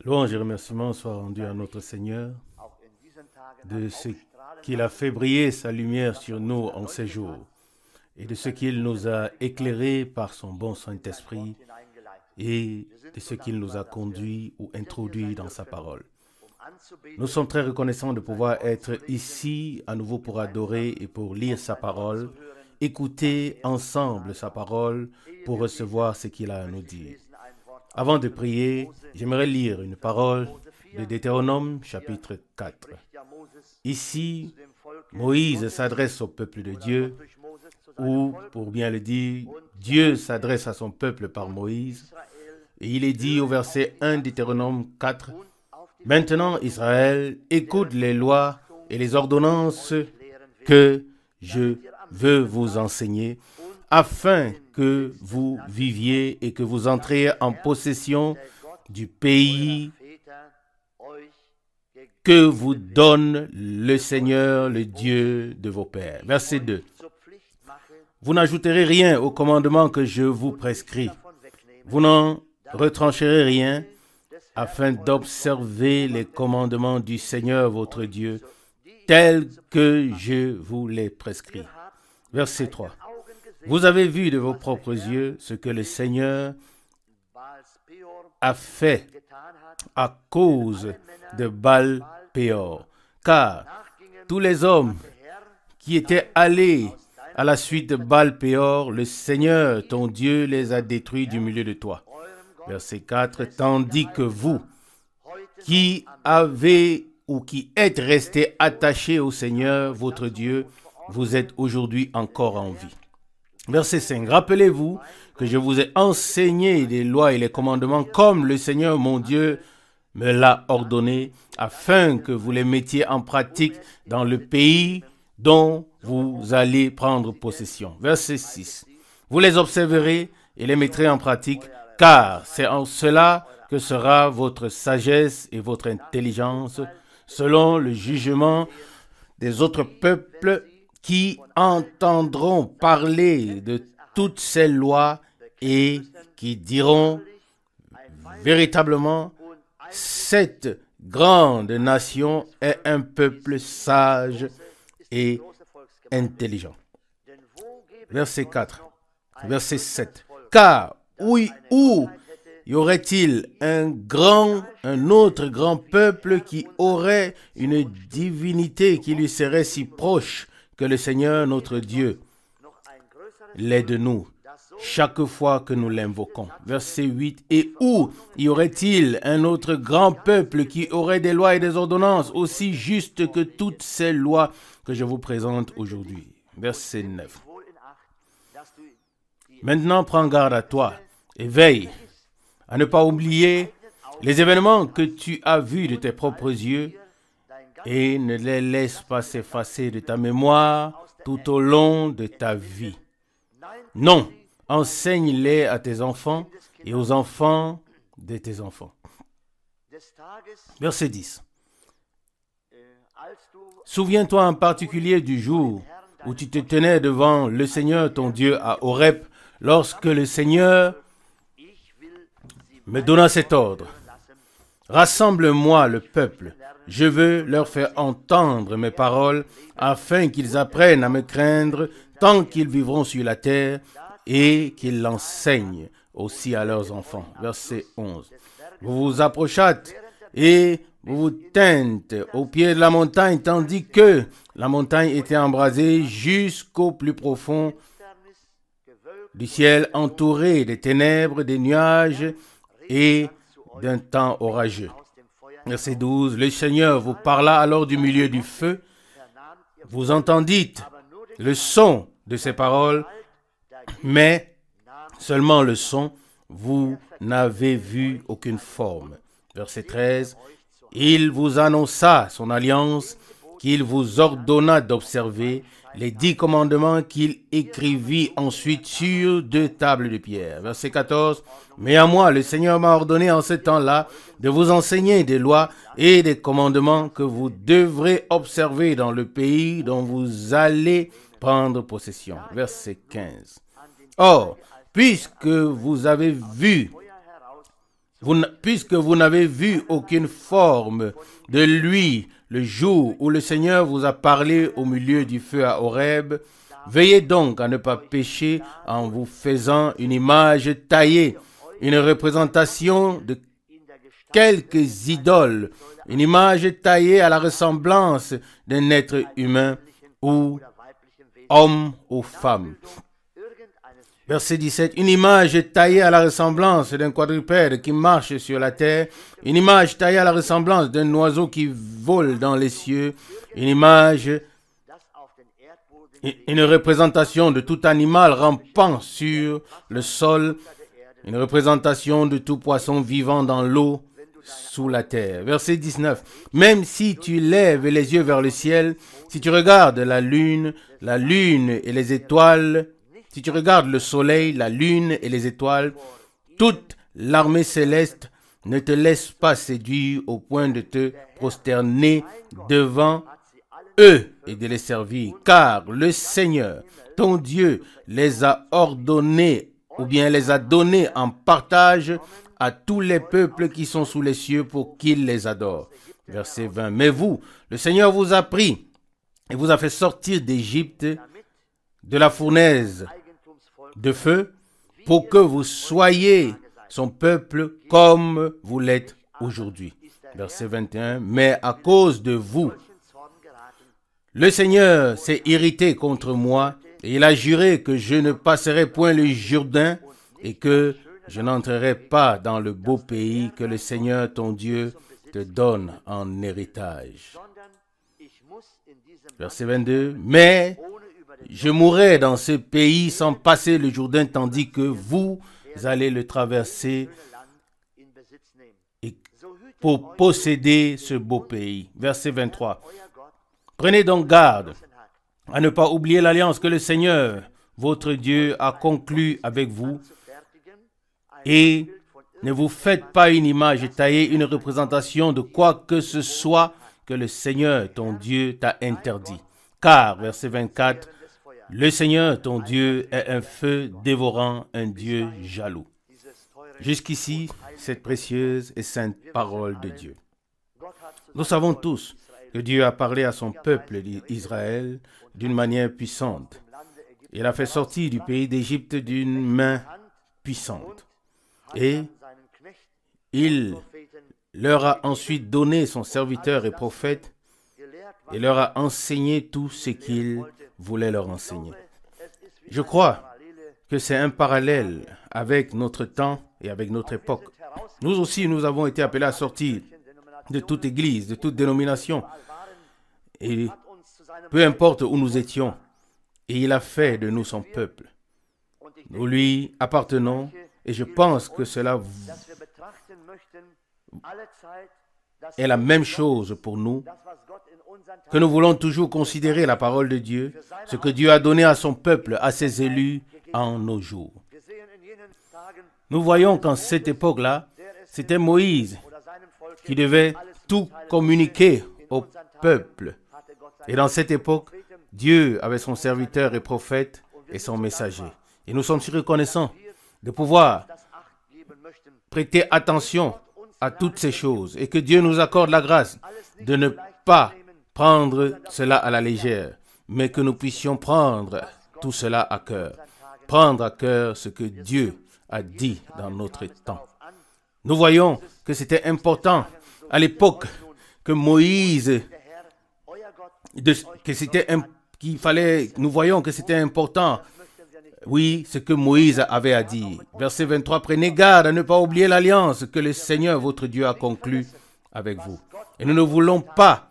Louange et remerciements soient rendus à notre Seigneur de ce qu'il a fait briller sa lumière sur nous en ces jours et de ce qu'il nous a éclairés par son bon Saint-Esprit et de ce qu'il nous a conduits ou introduits dans sa parole. Nous sommes très reconnaissants de pouvoir être ici à nouveau pour adorer et pour lire sa parole, écouter ensemble sa parole pour recevoir ce qu'il a à nous dire. Avant de prier, j'aimerais lire une parole de Deutéronome chapitre 4. Ici, Moïse s'adresse au peuple de Dieu, ou pour bien le dire, Dieu s'adresse à son peuple par Moïse. Et il est dit au verset 1 Deutéronome 4, « Maintenant, Israël, écoute les lois et les ordonnances que je veux vous enseigner, afin que vous viviez et que vous entriez en possession du pays que vous donne le Seigneur, le Dieu de vos pères. » Verset 2. « Vous n'ajouterez rien au commandement que je vous prescris. Vous n'en retrancherez rien, afin d'observer les commandements du Seigneur votre Dieu, tels que je vous les prescris. » Verset 3. « Vous avez vu de vos propres yeux ce que le Seigneur a fait à cause de Baal-Péor, car tous les hommes qui étaient allés à la suite de Baal-Péor, le Seigneur, ton Dieu, les a détruits du milieu de toi. » Verset 4, « Tandis que vous, qui avez ou qui êtes restés attachés au Seigneur, votre Dieu, vous êtes aujourd'hui encore en vie. » Verset 5, « Rappelez-vous que je vous ai enseigné les lois et les commandements comme le Seigneur, mon Dieu, me l'a ordonné, afin que vous les mettiez en pratique dans le pays dont vous allez prendre possession. » Verset 6, « Vous les observerez et les mettrez en pratique, car c'est en cela que sera votre sagesse et votre intelligence, selon le jugement des autres peuples qui entendront parler de toutes ces lois et qui diront véritablement, cette grande nation est un peuple sage et intelligent. Verset 4, verset 7. Car où y aurait-il un autre grand peuple qui aurait une divinité qui lui serait si proche que le Seigneur notre Dieu l'est de nous, chaque fois que nous l'invoquons. Verset 8. Et où y aurait-il un autre grand peuple qui aurait des lois et des ordonnances aussi justes que toutes ces lois que je vous présente aujourd'hui. Verset 9. Maintenant, prends garde à toi et veille à ne pas oublier les événements que tu as vus de tes propres yeux et ne les laisse pas s'effacer de ta mémoire tout au long de ta vie. Non, enseigne-les à tes enfants et aux enfants de tes enfants. Verset 10. Souviens-toi en particulier du jour où tu te tenais devant le Seigneur ton Dieu à Horeb, lorsque le Seigneur me donna cet ordre. Rassemble-moi le peuple. Je veux leur faire entendre mes paroles afin qu'ils apprennent à me craindre tant qu'ils vivront sur la terre et qu'ils l'enseignent aussi à leurs enfants. Verset 11. Vous vous approchâtes et vous vous tîntes au pied de la montagne tandis que la montagne était embrasée jusqu'au plus profond du ciel, entourée des ténèbres, des nuages et d'un temps orageux. Verset 12. Le Seigneur vous parla alors du milieu du feu. Vous entendîtes le son de ses paroles, mais seulement le son, vous n'avez vu aucune forme. Verset 13. Il vous annonça son alliance qu'il vous ordonna d'observer, les 10 commandements qu'il écrivit ensuite sur 2 tables de pierre. Verset 14. Mais à moi, le Seigneur m'a ordonné en ce temps-là de vous enseigner des lois et des commandements que vous devrez observer dans le pays dont vous allez prendre possession. Verset 15. Or, puisque vous avez vu puisque vous n'avez vu aucune forme de lui le jour où le Seigneur vous a parlé au milieu du feu à Horeb, veillez donc à ne pas pécher en vous faisant une image taillée, une représentation de quelques idoles, une image taillée à la ressemblance d'un être humain ou homme ou femme. Verset 17, une image taillée à la ressemblance d'un quadrupède qui marche sur la terre, une image taillée à la ressemblance d'un oiseau qui vole dans les cieux, une image, une représentation de tout animal rampant sur le sol, une représentation de tout poisson vivant dans l'eau, sous la terre. Verset 19. Même si tu lèves les yeux vers le ciel, si tu regardes la lune et les étoiles, si tu regardes le soleil, la lune et les étoiles, toute l'armée céleste ne te laisse pas séduire au point de te prosterner devant eux et de les servir, car le Seigneur, ton Dieu, les a ordonnés ou bien les a donnés en partage à tous les peuples qui sont sous les cieux pour qu'ils les adorent. Verset 20. Mais vous, le Seigneur vous a pris et vous a fait sortir d'Égypte, de la fournaise de feu, pour que vous soyez son peuple comme vous l'êtes aujourd'hui. Verset 21. Mais à cause de vous, le Seigneur s'est irrité contre moi et il a juré que je ne passerai point le Jourdain et que je n'entrerai pas dans le beau pays que le Seigneur ton Dieu te donne en héritage. Verset 22. Mais je mourrai dans ce pays sans passer le Jourdain, tandis que vous allez le traverser pour posséder ce beau pays. Verset 23. Prenez donc garde à ne pas oublier l'alliance que le Seigneur, votre Dieu, a conclue avec vous, et ne vous faites pas une image taillée, une représentation de quoi que ce soit que le Seigneur, ton Dieu, t'a interdit. Car, verset 24, le Seigneur, ton Dieu, est un feu dévorant, un Dieu jaloux. Jusqu'ici, cette précieuse et sainte parole de Dieu. Nous savons tous que Dieu a parlé à son peuple d'Israël d'une manière puissante. Il a fait sortir du pays d'Égypte d'une main puissante. Et il leur a ensuite donné son serviteur et prophète et leur a enseigné tout ce qu'il voulait leur enseigner. Je crois que c'est un parallèle avec notre temps et avec notre époque. Nous aussi, nous avons été appelés à sortir de toute église, de toute dénomination. Et peu importe où nous étions, et il a fait de nous son peuple. Nous lui appartenons. Et je pense que cela est la même chose pour nous, que nous voulons toujours considérer la parole de Dieu, ce que Dieu a donné à son peuple, à ses élus en nos jours. Nous voyons qu'en cette époque-là, c'était Moïse qui devait tout communiquer au peuple. Et dans cette époque, Dieu avait son serviteur et prophète et son messager. Et nous sommes si reconnaissants de pouvoir prêter attention à toutes ces choses et que Dieu nous accorde la grâce de ne pas prendre cela à la légère, mais que nous puissions prendre tout cela à cœur, prendre à cœur ce que Dieu a dit dans notre temps. Nous voyons que c'était important à l'époque que Moïse, nous voyons que c'était important. Oui, ce que Moïse avait à dire. Verset 23, prenez garde à ne pas oublier l'alliance que le Seigneur, votre Dieu, a conclue avec vous. Et nous ne voulons pas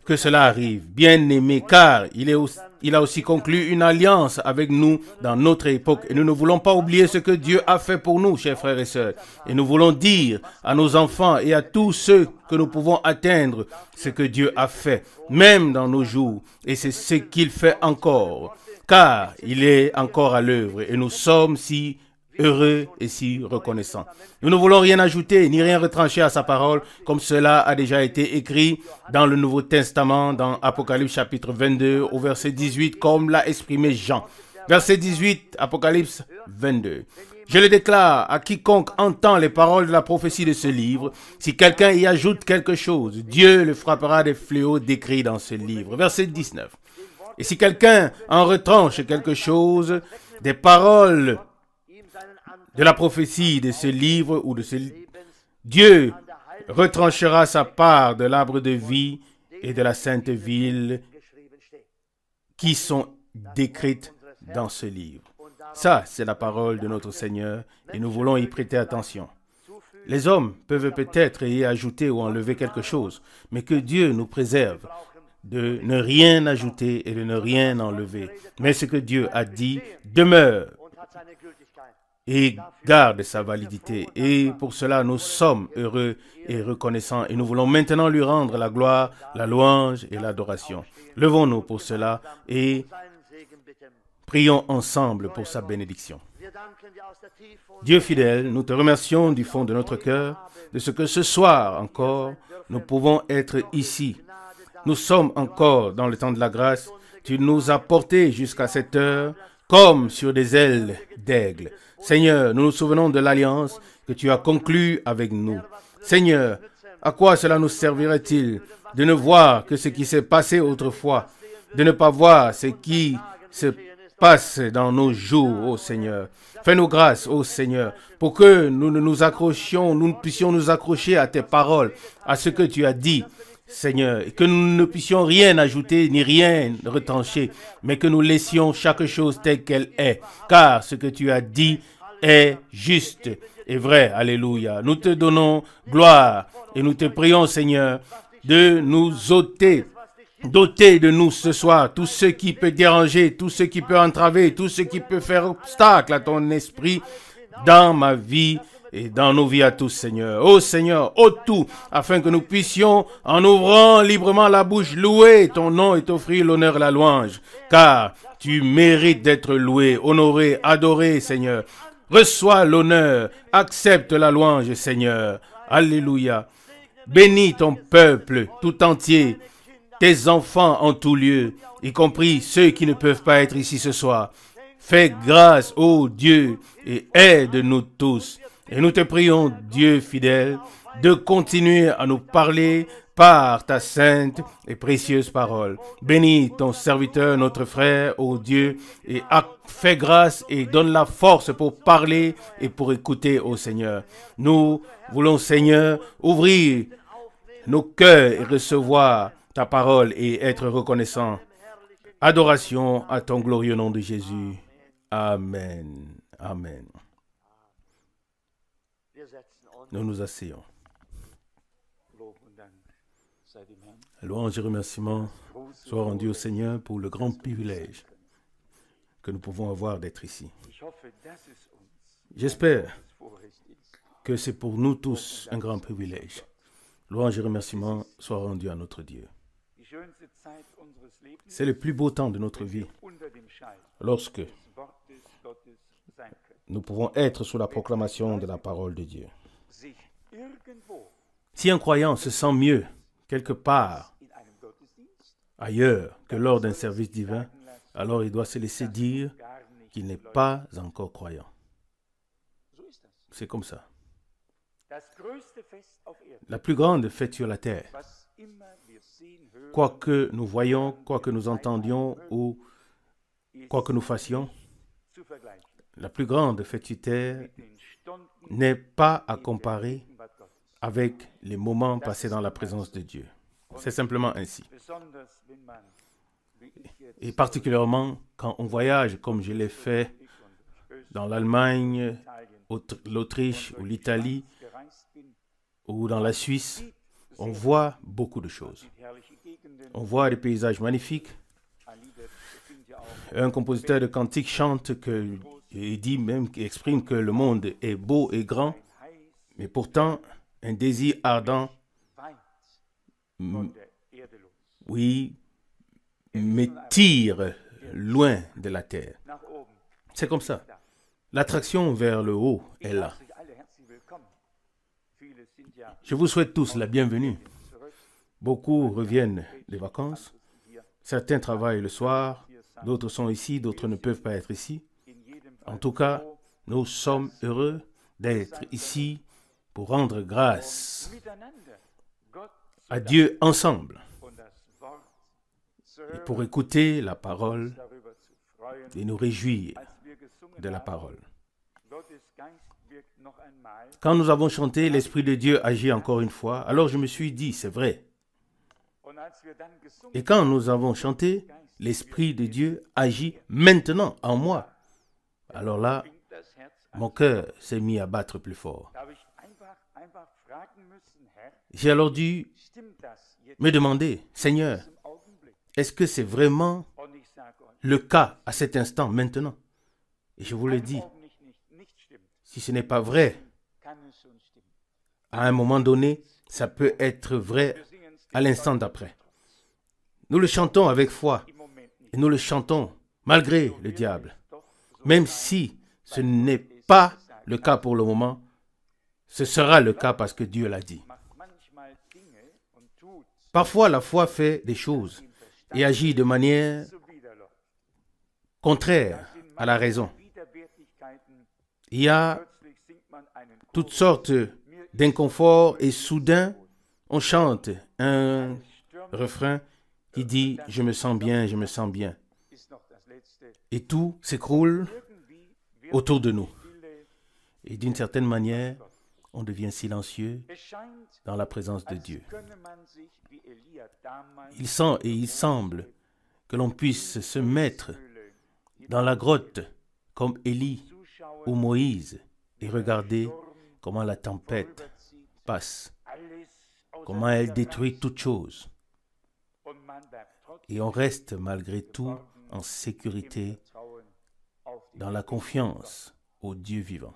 que cela arrive, bien-aimés, car il a aussi conclu une alliance avec nous dans notre époque. Et nous ne voulons pas oublier ce que Dieu a fait pour nous, chers frères et sœurs. Et nous voulons dire à nos enfants et à tous ceux que nous pouvons atteindre ce que Dieu a fait, même dans nos jours. Et c'est ce qu'il fait encore. Car il est encore à l'œuvre et nous sommes si heureux et si reconnaissants. Nous ne voulons rien ajouter ni rien retrancher à sa parole, comme cela a déjà été écrit dans le Nouveau Testament, dans Apocalypse chapitre 22, au verset 18, comme l'a exprimé Jean. Verset 18, Apocalypse 22. Je le déclare à quiconque entend les paroles de la prophétie de ce livre. Si quelqu'un y ajoute quelque chose, Dieu le frappera des fléaux décrits dans ce livre. Verset 19. Et si quelqu'un en retranche quelque chose, des paroles de la prophétie de ce livre ou de ce Dieu retranchera sa part de l'arbre de vie et de la sainte ville qui sont décrites dans ce livre. Ça, c'est la parole de notre Seigneur et nous voulons y prêter attention. Les hommes peuvent peut-être y ajouter ou enlever quelque chose, mais que Dieu nous préserve de ne rien ajouter et de ne rien enlever. Mais ce que Dieu a dit demeure et garde sa validité. Et pour cela, nous sommes heureux et reconnaissants. Et nous voulons maintenant lui rendre la gloire, la louange et l'adoration. Levons-nous pour cela et prions ensemble pour sa bénédiction. Dieu fidèle, nous te remercions du fond de notre cœur de ce que ce soir encore, nous pouvons être ici. Nous sommes encore dans le temps de la grâce. Tu nous as portés jusqu'à cette heure comme sur des ailes d'aigle. Seigneur, nous nous souvenons de l'alliance que tu as conclue avec nous. Seigneur, à quoi cela nous servirait-il de ne voir que ce qui s'est passé autrefois, de ne pas voir ce qui se passe dans nos jours, ô Seigneur. Fais-nous grâce, ô Seigneur, pour que nous ne puissions nous accrocher à tes paroles, à ce que tu as dit, Seigneur, et que nous ne puissions rien ajouter ni rien retrancher, mais que nous laissions chaque chose telle qu'elle est, car ce que tu as dit est juste et vrai. Alléluia. Nous te donnons gloire et nous te prions, Seigneur, de nous doter de nous ce soir tout ce qui peut déranger, tout ce qui peut entraver, tout ce qui peut faire obstacle à ton esprit dans ma vie et dans nos vies à tous, Seigneur. Ô Seigneur, ôte tout, afin que nous puissions, en ouvrant librement la bouche, louer ton nom et t'offrir l'honneur et la louange. Car tu mérites d'être loué, honoré, adoré, Seigneur. Reçois l'honneur, accepte la louange, Seigneur. Alléluia. Bénis ton peuple tout entier, tes enfants en tout lieu, y compris ceux qui ne peuvent pas être ici ce soir. Fais grâce, ô Dieu, et aide-nous tous. Et nous te prions, Dieu fidèle, de continuer à nous parler par ta sainte et précieuse parole. Bénis ton serviteur, notre frère, ô Dieu, et fais grâce et donne la force pour parler et pour écouter, ô Seigneur. Nous voulons, Seigneur, ouvrir nos cœurs et recevoir ta parole et être reconnaissants. Adoration à ton glorieux nom de Jésus. Amen. Amen. Nous nous asseyons. Louange et remerciements soient rendus au Seigneur pour le grand privilège que nous pouvons avoir d'être ici. J'espère que c'est pour nous tous un grand privilège. Louange et remerciements soient rendus à notre Dieu. C'est le plus beau temps de notre vie lorsque nous pouvons être sous la proclamation de la parole de Dieu. Si un croyant se sent mieux quelque part ailleurs que lors d'un service divin, alors il doit se laisser dire qu'il n'est pas encore croyant. C'est comme ça. La plus grande fête sur la terre, quoi que nous voyions, quoi que nous entendions ou quoi que nous fassions, la plus grande fête sur terre n'est pas à comparer avec les moments passés dans la présence de Dieu. C'est simplement ainsi. Et particulièrement quand on voyage, comme je l'ai fait dans l'Allemagne, l'Autriche ou l'Italie, ou dans la Suisse, on voit beaucoup de choses. On voit des paysages magnifiques. Un compositeur de cantiques chante et dit même, qui exprime que le monde est beau et grand, mais pourtant un désir ardent, me tire loin de la terre. C'est comme ça. L'attraction vers le haut est là. Je vous souhaite tous la bienvenue. Beaucoup reviennent des vacances. Certains travaillent le soir. D'autres sont ici, d'autres ne peuvent pas être ici. En tout cas, Nous sommes heureux d'être ici pour rendre grâce à Dieu ensemble et pour écouter la parole et nous réjouir de la parole. Quand nous avons chanté, l'Esprit de Dieu agit encore une fois, alors je me suis dit, c'est vrai. Et quand nous avons chanté, l'Esprit de Dieu agit maintenant en moi. Alors là, mon cœur s'est mis à battre plus fort. J'ai alors dû me demander, Seigneur, est-ce que c'est vraiment le cas à cet instant, maintenant? Et je vous le dis, si ce n'est pas vrai, à un moment donné, ça peut être vrai à l'instant d'après. Nous le chantons avec foi et nous le chantons malgré le diable. Même si ce n'est pas le cas pour le moment, ce sera le cas parce que Dieu l'a dit. Parfois, la foi fait des choses et agit de manière contraire à la raison. Il y a toutes sortes d'inconforts et soudain, on chante un refrain qui dit « Je me sens bien, je me sens bien ». Et tout s'écroule autour de nous. Et d'une certaine manière, on devient silencieux dans la présence de Dieu. Il semble que l'on puisse se mettre dans la grotte comme Élie ou Moïse et regarder comment la tempête passe, comment elle détruit toute chose. Et on reste malgré tout en sécurité dans la confiance au Dieu vivant.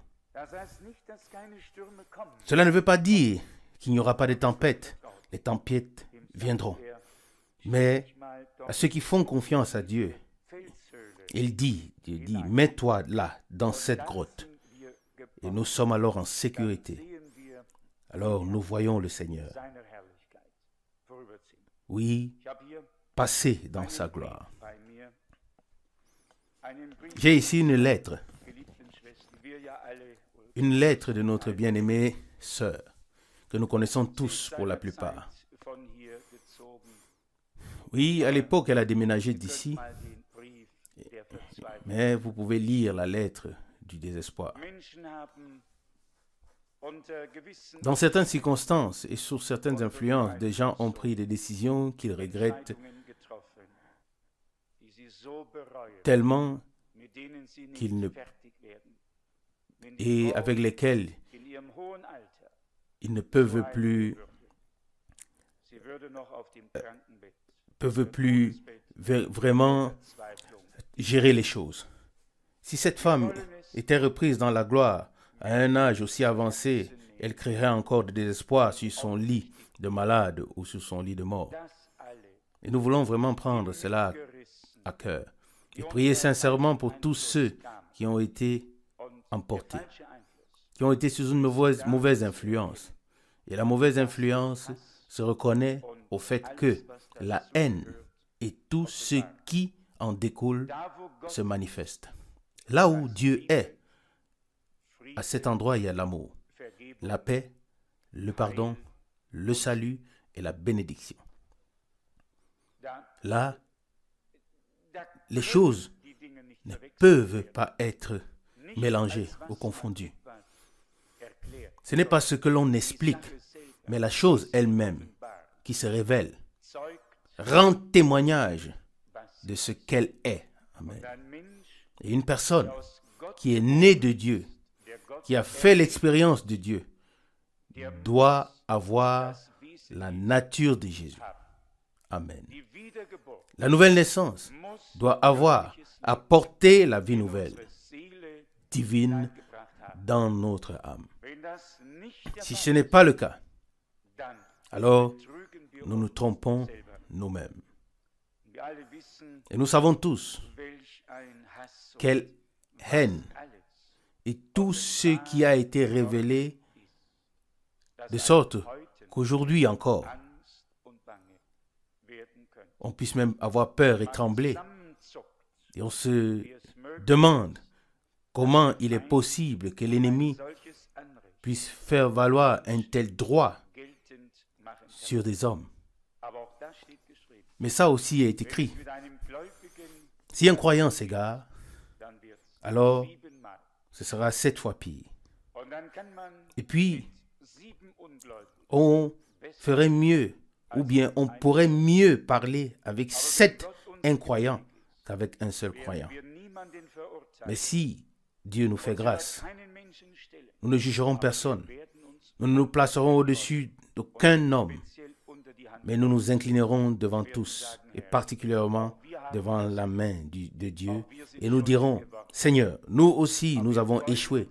Cela ne veut pas dire qu'il n'y aura pas de tempêtes. Les tempêtes viendront. Mais à ceux qui font confiance à Dieu, Dieu dit, mets-toi là, dans cette grotte. Et nous sommes alors en sécurité. Alors nous voyons le Seigneur. Oui, passer dans sa gloire. J'ai ici une lettre de notre bien-aimée sœur, que nous connaissons tous pour la plupart. Oui, à l'époque, elle a déménagé d'ici, mais vous pouvez lire la lettre du désespoir. Dans certaines circonstances et sous certaines influences, des gens ont pris des décisions qu'ils regrettent tellement et avec lesquelles ils ne peuvent plus vraiment gérer les choses. Si cette femme était reprise dans la gloire à un âge aussi avancé, elle créerait encore de désespoir sur son lit de malade ou sur son lit de mort. Et nous voulons vraiment prendre cela à cœur et prier sincèrement pour tous ceux qui ont été emportés, qui ont été sous une mauvaise influence. Et la mauvaise influence se reconnaît au fait que la haine et tout ce qui en découle se manifeste. Là où Dieu est, à cet endroit, il y a l'amour, la paix, le pardon, le salut et la bénédiction. Là, les choses ne peuvent pas être mélangées ou confondues. Ce n'est pas ce que l'on explique, mais la chose elle-même qui se révèle rend témoignage de ce qu'elle est. Amen. Et une personne qui est née de Dieu, qui a fait l'expérience de Dieu, doit avoir la nature de Jésus. Amen. La nouvelle naissance doit apporter la vie nouvelle, divine, dans notre âme. Si ce n'est pas le cas, alors nous nous trompons nous-mêmes. Et nous savons tous quelle haine et tout ce qui a été révélé, de sorte qu'aujourd'hui encore, on puisse même avoir peur et trembler. Et on se demande comment il est possible que l'ennemi puisse faire valoir un tel droit sur des hommes. Mais ça aussi est écrit. Si un croyant s'égare, alors ce sera 7 fois pire. Et puis, on ferait mieux, ou bien on pourrait mieux parler avec 7 incroyants qu'avec un seul croyant. Mais si Dieu nous fait grâce, nous ne jugerons personne. Nous ne nous placerons au-dessus d'aucun homme, mais nous nous inclinerons devant tous, et particulièrement devant la main de Dieu, et nous dirons, Seigneur, nous aussi nous avons échoué,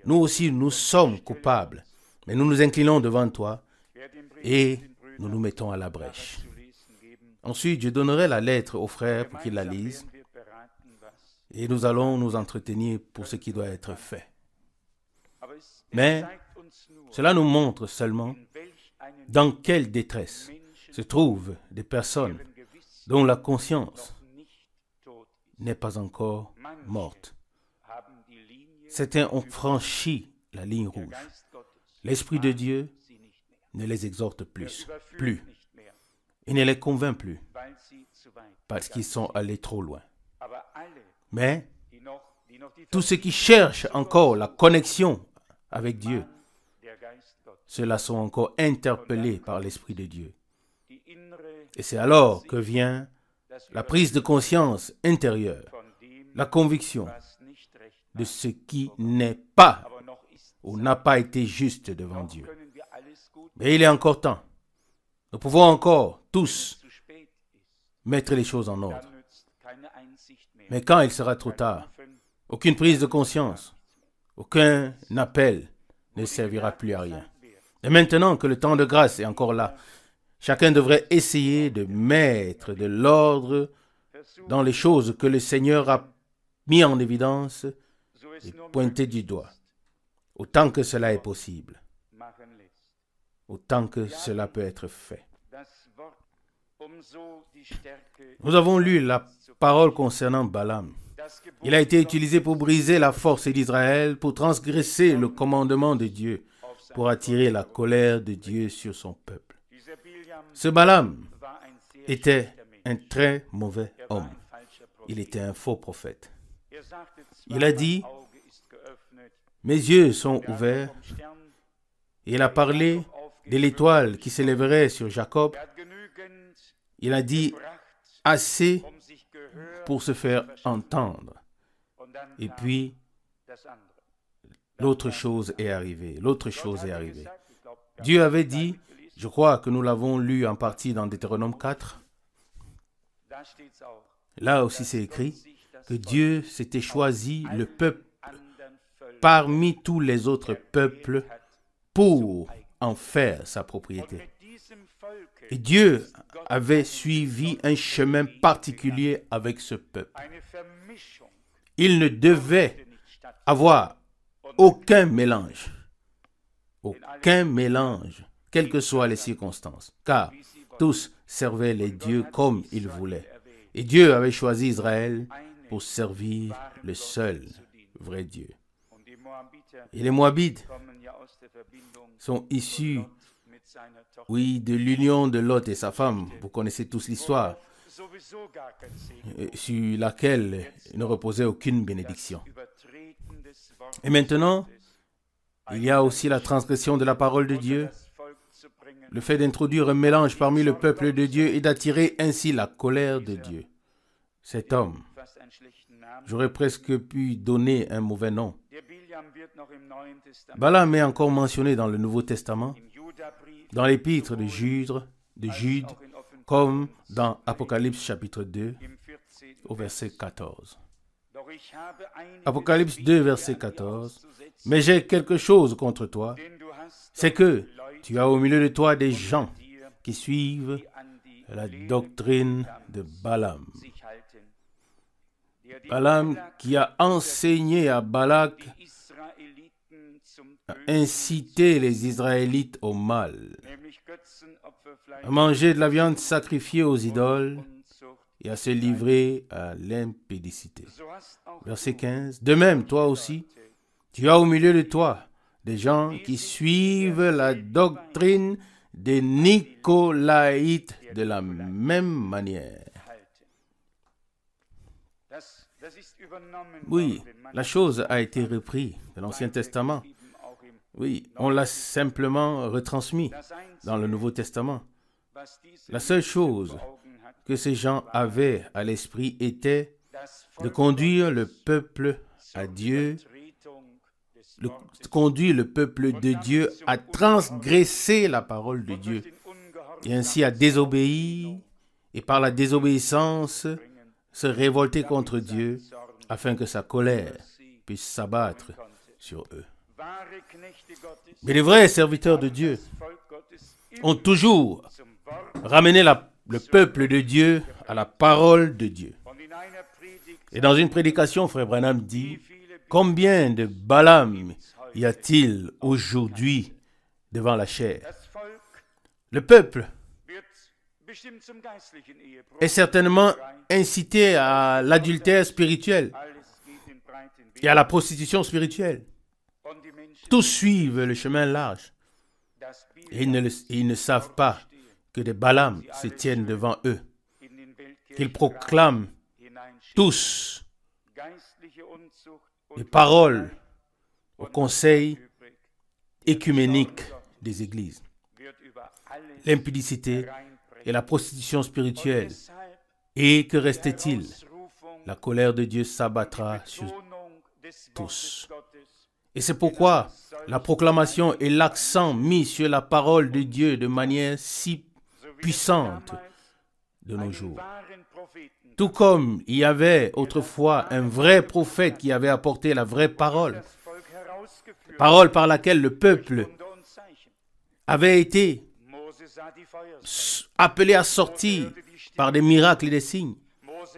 nous aussi nous sommes coupables, mais nous nous inclinons devant toi, et nous nous mettons à la brèche. Ensuite, je donnerai la lettre aux frères pour qu'ils la lisent, et nous allons nous entretenir pour ce qui doit être fait. Mais cela nous montre seulement dans quelle détresse se trouvent des personnes dont la conscience n'est pas encore morte. Certains ont franchi la ligne rouge. L'Esprit de Dieu ne les exhorte plus. Il ne les convainc plus parce qu'ils sont allés trop loin. Mais tous ceux qui cherchent encore la connexion avec Dieu, ceux-là sont encore interpellés par l'Esprit de Dieu. Et c'est alors que vient la prise de conscience intérieure, la conviction de ce qui n'est pas ou n'a pas été juste devant Dieu. Mais il est encore temps. Nous pouvons encore tous mettre les choses en ordre. Mais quand il sera trop tard, aucune prise de conscience, aucun appel ne servira plus à rien. Et maintenant que le temps de grâce est encore là, chacun devrait essayer de mettre de l'ordre dans les choses que le Seigneur a mis en évidence et pointé du doigt, autant que cela est possible, autant que cela peut être fait. Nous avons lu la parole concernant Balaam. Il a été utilisé pour briser la force d'Israël, pour transgresser le commandement de Dieu, pour attirer la colère de Dieu sur son peuple. Ce Balaam était un très mauvais homme. Il était un faux prophète. Il a dit, « Mes yeux sont ouverts. » Il a parlé de l'étoile qui s'élèverait sur Jacob. Il a dit assez pour se faire entendre. Et puis, l'autre chose est arrivée. Dieu avait dit, je crois que nous l'avons lu en partie dans Deutéronome 4. Là aussi c'est écrit que Dieu s'était choisi le peuple parmi tous les autres peuples pour en faire sa propriété. Et Dieu avait suivi un chemin particulier avec ce peuple. Il ne devait avoir aucun mélange, quelles que soient les circonstances, car tous servaient les dieux comme ils voulaient. Et Dieu avait choisi Israël pour servir le seul vrai Dieu. Et les Moabites sont issus, de l'union de Lot et sa femme. Vous connaissez tous l'histoire, sur laquelle ne reposait aucune bénédiction. Et maintenant, il y a aussi la transgression de la parole de Dieu, le fait d'introduire un mélange parmi le peuple de Dieu et d'attirer ainsi la colère de Dieu. Cet homme, j'aurais presque pu donner un mauvais nom. Balaam est encore mentionné dans le Nouveau Testament, dans l'épître de Jude, comme dans Apocalypse chapitre 2, au verset 14. Apocalypse 2, verset 14. « Mais j'ai quelque chose contre toi, c'est que tu as au milieu de toi des gens qui suivent la doctrine de Balaam. » Balaam qui a enseigné à Balak à inciter les Israélites au mal, à manger de la viande sacrifiée aux idoles et à se livrer à l'impudicité. Verset 15. De même, toi aussi, tu as au milieu de toi des gens qui suivent la doctrine des Nicolaïtes de la même manière. Oui, la chose a été reprise de l'Ancien Testament. Oui, on l'a simplement retransmis dans le Nouveau Testament. La seule chose que ces gens avaient à l'esprit était de conduire le peuple à Dieu, conduire le peuple de Dieu à transgresser la parole de Dieu et ainsi à désobéir et par la désobéissance se révolter contre Dieu afin que sa colère puisse s'abattre sur eux. Mais les vrais serviteurs de Dieu ont toujours ramené le peuple de Dieu à la parole de Dieu. Et dans une prédication, Frère Branham dit, combien de Balaam y a-t-il aujourd'hui devant la chair? Le peuple est certainement incité à l'adultère spirituel et à la prostitution spirituelle. Tous suivent le chemin large et ils ne savent pas que des Balaam se tiennent devant eux, qu'ils proclament tous les paroles au conseil écuménique des églises. L'impudicité et la prostitution spirituelle. Et que restait-il? La colère de Dieu s'abattra sur tous. Et c'est pourquoi la proclamation et l'accent mis sur la parole de Dieu de manière si puissante de nos jours. Tout comme il y avait autrefois un vrai prophète qui avait apporté la vraie parole, parole par laquelle le peuple avait été appelé à sortir par des miracles et des signes.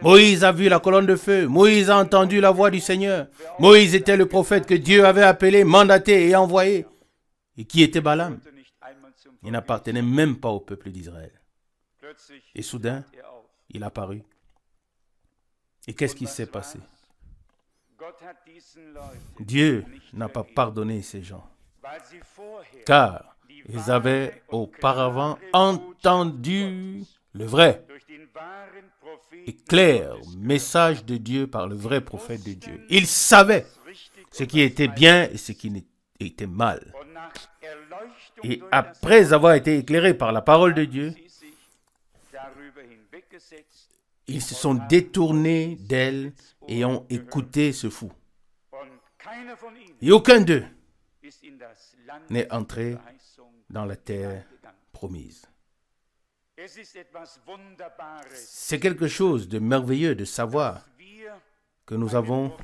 Moïse a vu la colonne de feu. Moïse a entendu la voix du Seigneur. Moïse était le prophète que Dieu avait appelé, mandaté et envoyé. Et qui était Balaam? Il n'appartenait même pas au peuple d'Israël. Et soudain, il apparut. Et qu'est-ce qui s'est passé? Dieu n'a pas pardonné ces gens, car ils avaient auparavant entendu le vrai et clair message de Dieu par le vrai prophète de Dieu. Ils savaient ce qui était bien et ce qui était mal. Et après avoir été éclairés par la parole de Dieu, ils se sont détournés d'elle et ont écouté ce fou. Et aucun d'eux n'est entré dans la terre promise. C'est quelque chose de merveilleux de savoir que nous avons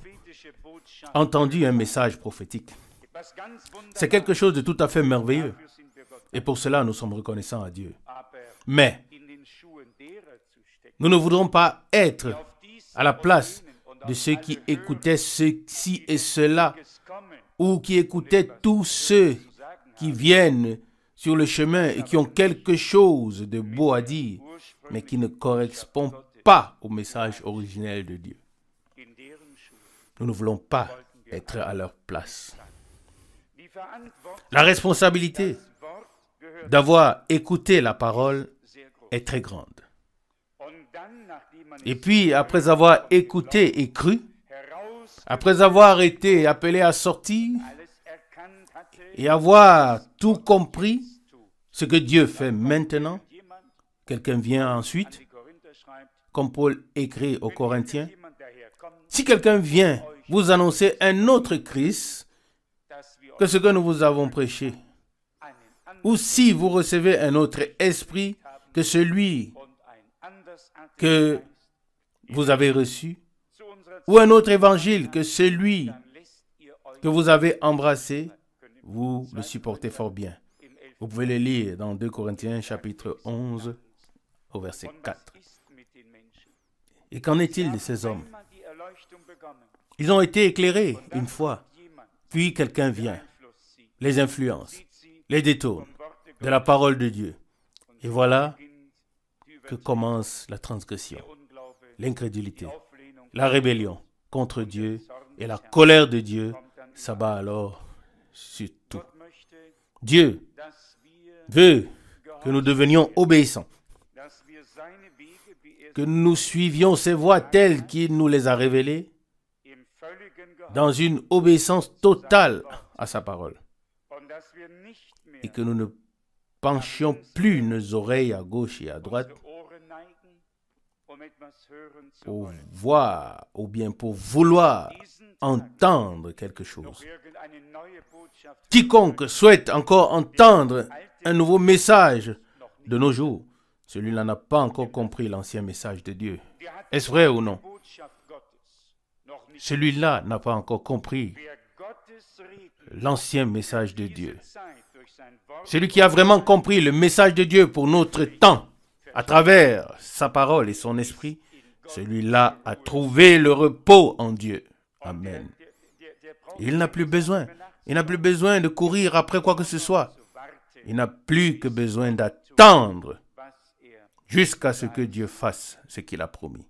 entendu un message prophétique. C'est quelque chose de tout à fait merveilleux. Et pour cela, nous sommes reconnaissants à Dieu. Mais nous ne voudrons pas être à la place de ceux qui écoutaient ceci et cela, ou qui écoutaient tous ceux qui viennent sur le chemin et qui ont quelque chose de beau à dire, mais qui ne correspond pas au message originel de Dieu. Nous ne voulons pas être à leur place. La responsabilité d'avoir écouté la parole est très grande. Et puis, après avoir écouté et cru, après avoir été appelé à sortir et avoir tout compris ce que Dieu fait maintenant, quelqu'un vient ensuite, comme Paul écrit aux Corinthiens, si quelqu'un vient vous annoncer un autre Christ que ce que nous vous avons prêché, ou si vous recevez un autre esprit que celui que vous avez reçu, ou un autre évangile que celui que vous avez embrassé, vous le supportez fort bien. Vous pouvez le lire dans 2 Corinthiens chapitre 11 au verset 4. Et qu'en est-il de ces hommes? Ils ont été éclairés une fois, puis quelqu'un vient, les influence, les détourne de la parole de Dieu. Et voilà que commence la transgression. l'incrédulité, la rébellion contre Dieu et la colère de Dieu s'abat alors sur tout. Dieu veut que nous devenions obéissants, que nous suivions ses voies telles qu'il nous les a révélées, dans une obéissance totale à sa parole, et que nous ne penchions plus nos oreilles à gauche et à droite pour voir ou bien pour vouloir entendre quelque chose. Quiconque souhaite encore entendre un nouveau message de nos jours, celui-là n'a pas encore compris l'ancien message de Dieu. Est-ce vrai ou non? Celui-là n'a pas encore compris l'ancien message de Dieu. Celui qui a vraiment compris le message de Dieu pour notre temps, à travers sa parole et son esprit, celui-là a trouvé le repos en Dieu. Amen. Il n'a plus besoin. Il n'a plus besoin de courir après quoi que ce soit. Il n'a plus que besoin d'attendre jusqu'à ce que Dieu fasse ce qu'il a promis.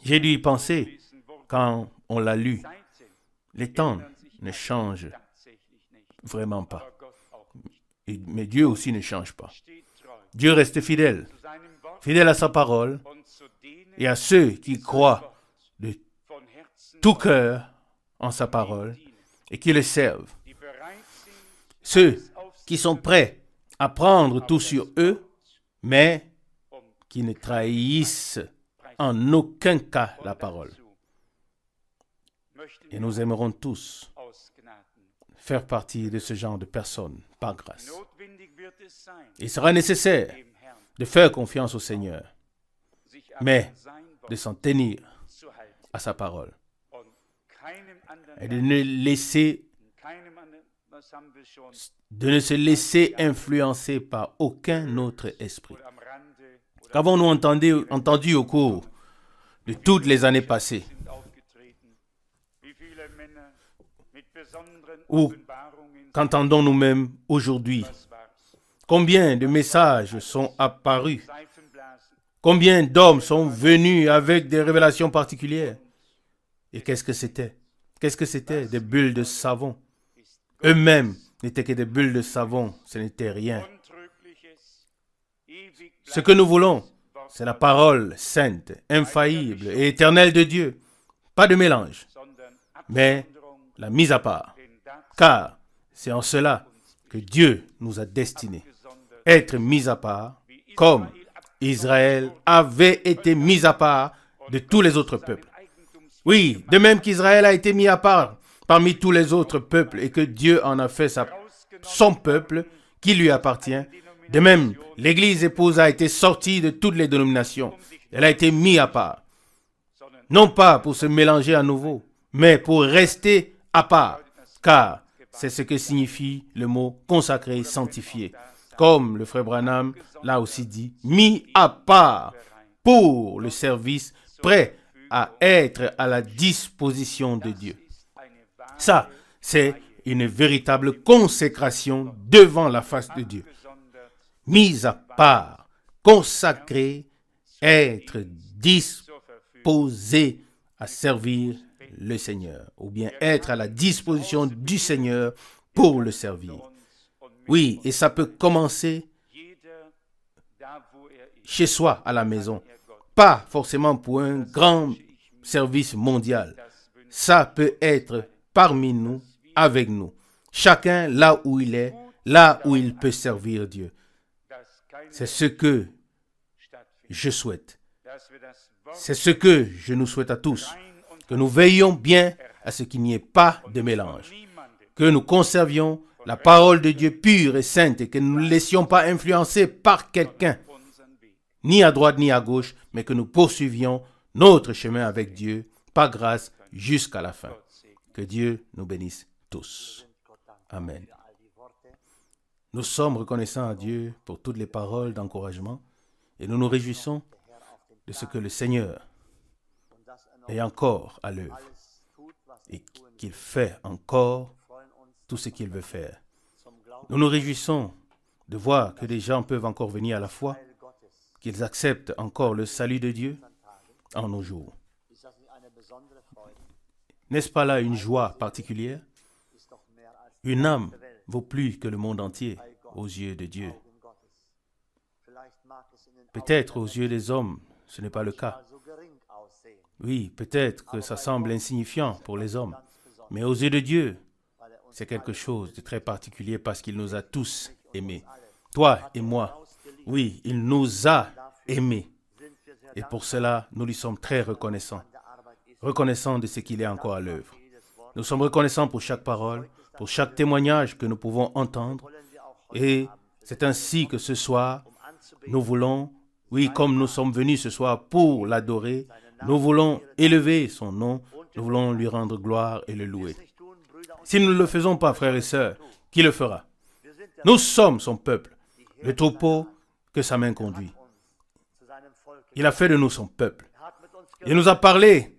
J'ai dû y penser quand on l'a lu. Les temps ne changent vraiment pas. Mais Dieu aussi ne change pas. Dieu reste fidèle, fidèle à sa parole et à ceux qui croient de tout cœur en sa parole et qui le servent. Ceux qui sont prêts à prendre tout sur eux, mais qui ne trahissent en aucun cas la parole. Et nous aimerons tous faire partie de ce genre de personnes par grâce. Il sera nécessaire de faire confiance au Seigneur, mais de s'en tenir à sa parole et de ne se laisser influencer par aucun autre esprit. Qu'avons-nous entendu au cours de toutes les années passées? Ou qu'entendons-nous même aujourd'hui? Combien de messages sont apparus? Combien d'hommes sont venus avec des révélations particulières? Et qu'est-ce que c'était? Qu'est-ce que c'était? Des bulles de savon. Eux-mêmes n'étaient que des bulles de savon. Ce n'était rien. Ce que nous voulons, c'est la parole sainte, infaillible et éternelle de Dieu. Pas de mélange, mais la mise à part. Car c'est en cela que Dieu nous a destinés. Être mis à part, comme Israël avait été mis à part de tous les autres peuples. Oui, de même qu'Israël a été mis à part parmi tous les autres peuples et que Dieu en a fait son peuple qui lui appartient. De même, l'Église épouse a été sortie de toutes les dénominations. Elle a été mise à part. Non pas pour se mélanger à nouveau, mais pour rester à part. Car c'est ce que signifie le mot consacré, sanctifié. Comme le frère Branham l'a aussi dit, mis à part pour le service, prêt à être à la disposition de Dieu. Ça, c'est une véritable consécration devant la face de Dieu. Mis à part, consacré, être disposé à servir le Seigneur, ou bien être à la disposition du Seigneur pour le servir. Oui, et ça peut commencer chez soi, à la maison. Pas forcément pour un grand service mondial. Ça peut être parmi nous, avec nous. Chacun là où il est, là où il peut servir Dieu. C'est ce que je souhaite. C'est ce que je nous souhaite à tous. Que nous veillions bien à ce qu'il n'y ait pas de mélange. Que nous conservions la parole de Dieu pure et sainte et que nous ne laissions pas influencer par quelqu'un, ni à droite ni à gauche, mais que nous poursuivions notre chemin avec Dieu, par grâce, jusqu'à la fin. Que Dieu nous bénisse tous. Amen. Nous sommes reconnaissants à Dieu pour toutes les paroles d'encouragement et nous nous réjouissons de ce que le Seigneur est encore à l'œuvre et qu'il fait encore tout ce qu'il veut faire. Nous nous réjouissons de voir que des gens peuvent encore venir à la foi, qu'ils acceptent encore le salut de Dieu en nos jours. N'est-ce pas là une joie particulière? Une âme vaut plus que le monde entier aux yeux de Dieu. Peut-être aux yeux des hommes, ce n'est pas le cas. Oui, peut-être que ça semble insignifiant pour les hommes, mais aux yeux de Dieu, c'est quelque chose de très particulier parce qu'il nous a tous aimés. Toi et moi, oui, il nous a aimés. Et pour cela, nous lui sommes très reconnaissants. Reconnaissants de ce qu'il est encore à l'œuvre. Nous sommes reconnaissants pour chaque parole, pour chaque témoignage que nous pouvons entendre. Et c'est ainsi que ce soir, nous voulons, oui, comme nous sommes venus ce soir pour l'adorer, nous voulons élever son nom, nous voulons lui rendre gloire et le louer. Si nous ne le faisons pas, frères et sœurs, qui le fera? Nous sommes son peuple, le troupeau que sa main conduit. Il a fait de nous son peuple. Il nous a parlé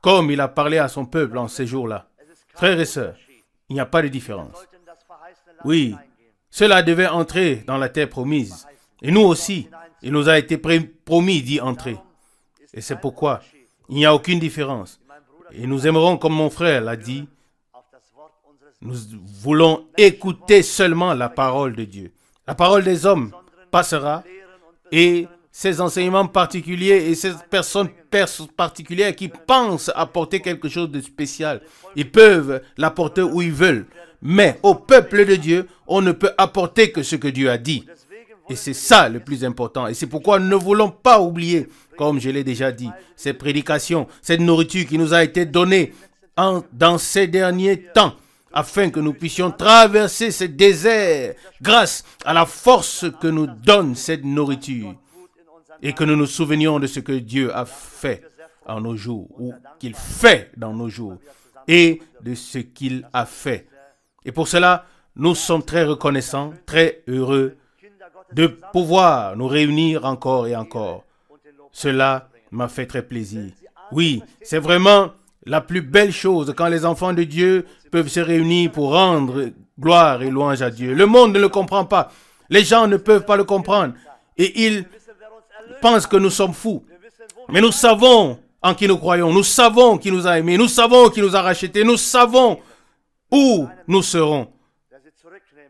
comme il a parlé à son peuple en ces jours-là. Frères et sœurs, il n'y a pas de différence. Oui, cela devait entrer dans la terre promise. Et nous aussi, il nous a été promis d'y entrer. Et c'est pourquoi il n'y a aucune différence. Et nous aimerons, comme mon frère l'a dit, nous voulons écouter seulement la parole de Dieu. La parole des hommes passera et ces enseignements particuliers et ces personnes particulières qui pensent apporter quelque chose de spécial, ils peuvent l'apporter où ils veulent. Mais au peuple de Dieu, on ne peut apporter que ce que Dieu a dit. Et c'est ça le plus important. Et c'est pourquoi nous ne voulons pas oublier, comme je l'ai déjà dit, ces prédications, cette nourriture qui nous a été donnée dans ces derniers temps, afin que nous puissions traverser ce désert grâce à la force que nous donne cette nourriture. Et que nous nous souvenions de ce que Dieu a fait en nos jours, ou qu'il fait dans nos jours, et de ce qu'il a fait. Et pour cela, nous sommes très reconnaissants, très heureux de pouvoir nous réunir encore et encore. Cela m'a fait très plaisir. Oui, c'est vraiment la plus belle chose quand les enfants de Dieu peuvent se réunir pour rendre gloire et louange à Dieu. Le monde ne le comprend pas. Les gens ne peuvent pas le comprendre. Et ils pensent que nous sommes fous. Mais nous savons en qui nous croyons. Nous savons qui nous a aimés. Nous savons qui nous a rachetés. Nous savons où nous serons.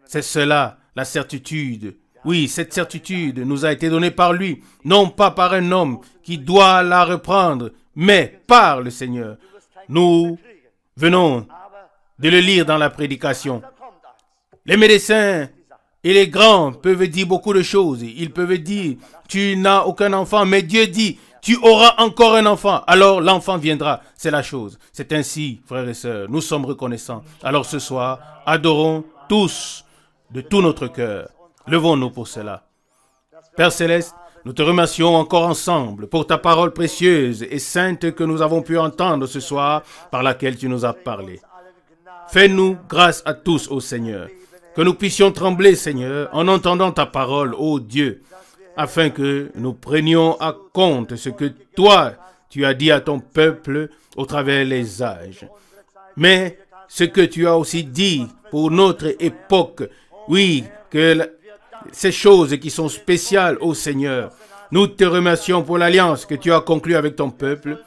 C'est cela, la certitude. Oui, cette certitude nous a été donnée par lui, non pas par un homme qui doit la reprendre, mais par le Seigneur. Nous venons de le lire dans la prédication. Les médecins et les grands peuvent dire beaucoup de choses. Ils peuvent dire, tu n'as aucun enfant, mais Dieu dit, tu auras encore un enfant. Alors l'enfant viendra. C'est la chose. C'est ainsi, frères et sœurs, nous sommes reconnaissants. Alors ce soir, adorons tous de tout notre cœur. Levons-nous pour cela. Père Céleste, nous te remercions encore ensemble pour ta parole précieuse et sainte que nous avons pu entendre ce soir, par laquelle tu nous as parlé. Fais-nous grâce à tous, ô Seigneur, que nous puissions trembler, Seigneur, en entendant ta parole, ô Dieu, afin que nous prenions à compte ce que toi, tu as dit à ton peuple au travers les âges. Mais ce que tu as aussi dit pour notre époque, oui, que ces choses qui sont spéciales au Seigneur. Nous te remercions pour l'alliance que tu as conclue avec ton peuple.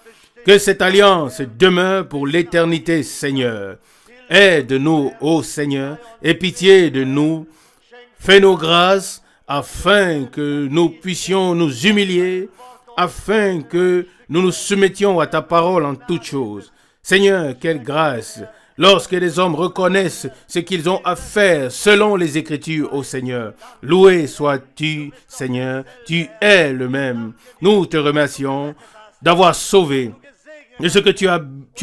Que cette alliance demeure pour l'éternité, Seigneur. Aide-nous, ô Seigneur, aie pitié de nous. Fais-nous grâce afin que nous puissions nous humilier, afin que nous nous soumettions à ta parole en toutes choses. Seigneur, quelle grâce! Lorsque les hommes reconnaissent ce qu'ils ont à faire selon les Écritures, ô Seigneur. Loué sois-tu, Seigneur, tu es le même. Nous te remercions d'avoir sauvé, de ce que tu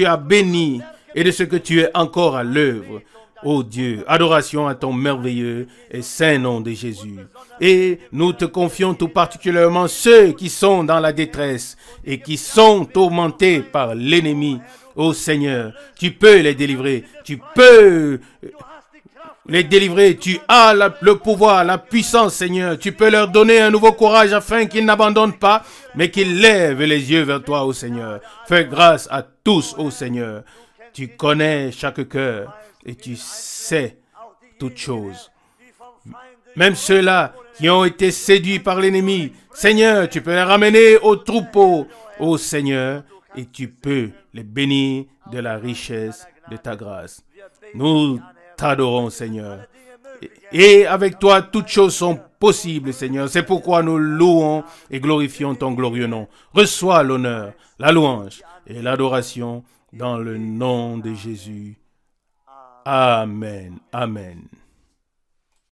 as béni et de ce que tu es encore à l'œuvre. Ô Dieu, adoration à ton merveilleux et saint nom de Jésus. Et nous te confions tout particulièrement ceux qui sont dans la détresse et qui sont tourmentés par l'ennemi. Ô Seigneur, tu peux les délivrer, tu peux les délivrer, tu as le pouvoir, la puissance, Seigneur. Tu peux leur donner un nouveau courage afin qu'ils n'abandonnent pas, mais qu'ils lèvent les yeux vers toi, ô Seigneur. Fais grâce à tous, ô Seigneur. Tu connais chaque cœur et tu sais toutes choses. Même ceux-là qui ont été séduits par l'ennemi, Seigneur, tu peux les ramener au troupeau, ô Seigneur, et tu peux les bénir de la richesse de ta grâce. Nous t'adorons, Seigneur. Et avec toi, toutes choses sont possibles, Seigneur. C'est pourquoi nous louons et glorifions ton glorieux nom. Reçois l'honneur, la louange et l'adoration dans le nom de Jésus. Amen. Amen.